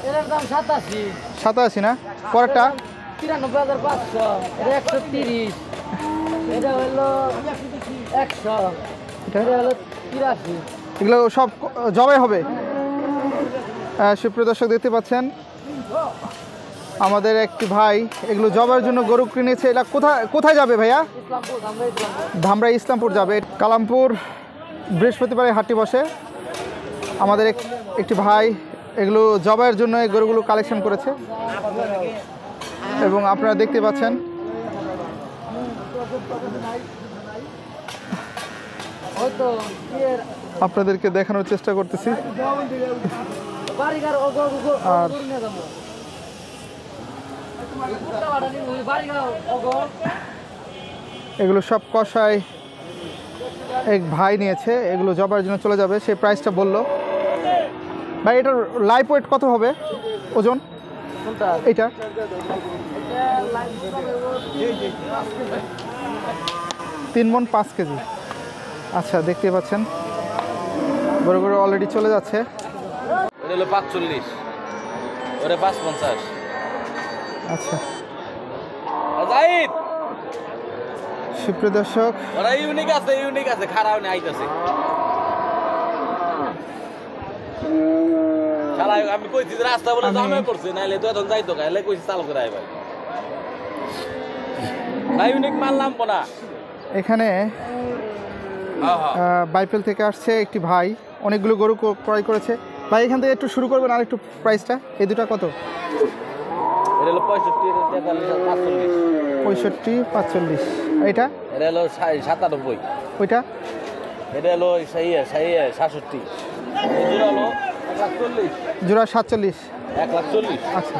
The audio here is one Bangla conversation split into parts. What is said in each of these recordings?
এর দাম 87। 87 না? পরেরটা 93,500, এটা 130, এটা হলো 100, এটা হলো 83। এগুলো সব জবাই হবে। সুপ্রিয় দর্শক দেখতে পাচ্ছেন আমাদের একটি ভাই এগুলো জবাইয়ের জন্য গরু কিনেছে। এটা কোথায় যাবে ভাইয়া? ইসলামপুর, ধামরা ইসলামপুর যাবে। কালামপুর বৃহস্পতিবারে হাটটি বসে। আমাদের একটি ভাই এগুলো জবাইয়ের জন্য এই গরুগুলো কালেকশন করেছে এবং আপনারা দেখতে পাচ্ছেন আপনাদেরকে দেখানোর চেষ্টা করতেছি। আর এগুলো সব কষায় এক ভাই নিয়েছে, এগুলো জবাইয়ের জন্য চলে যাবে। সেই প্রাইসটা বললো ভাই। এটার লাইফ ওয়েট কত হবে ওজন? এটা 3 মণ 5 কেজি। আচ্ছা, দেখতে পাচ্ছেন গরু অলরেডি চলে যাচ্ছে। ওটা হলো 45, ওটা 550। আচ্ছা জাহিদ, সুপ্রিয় দর্শক, ওরা ইউনিক আছে, খারাপ নেই, আইতাছে। শালা আমি কইছি যে রাস্তা বলে জামে পড়ছে, নাইলে তো এখন যাইতো গাইলে কইছি চালু করে আইবা। না ইউনিক মানলাম না। এখানে বাইপেল থেকে আসছে একটি ভাই, অনেকগুলো গরু ক্রয় করেছে। ভাই এখান থেকে একটু শুরু করবেন আর একটু প্রাইসটা। এই দুটা কত? এটা হলো 65, 65, 45। এটা হলো 97। ওইটা এটা হলো 67। জোড়া হলো 140, জোড়া 47। 140। আচ্ছা,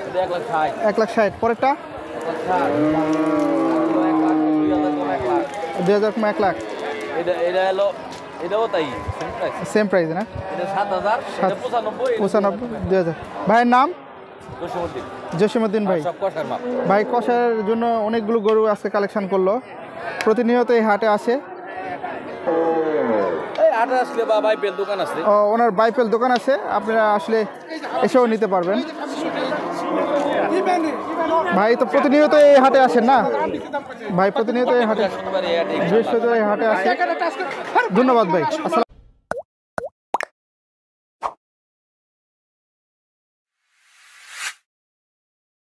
এটা 160, 160। পরেরটা 2000 কম 1 লাখ। এটা হলো এটাও তাই সেম প্রাইস না? এটা 7000, এটা 95, 95, 2000। ভাইয়ের নাম? জসিমউদ্দিন ভাই। সব কষার মাপ। ভাই কষার জন্য অনেকগুলো গরু আজকে কালেকশন করলো। প্রতিনিয়ত এই হাটে আসে। এই হাটে আসলে বা বাইপেল দোকান আছে, ওনার বাইপেল দোকান আছে, আপনারা আসলে এসেও নিতে পারবেন। ভাই তো প্রতিনিয়ত এই হাটে আসেন না? ভাই প্রতিনিয়ত এই হাটে, বৃহস্পতিবার এই হাটে আসে। ধন্যবাদ ভাই। আসসালাম।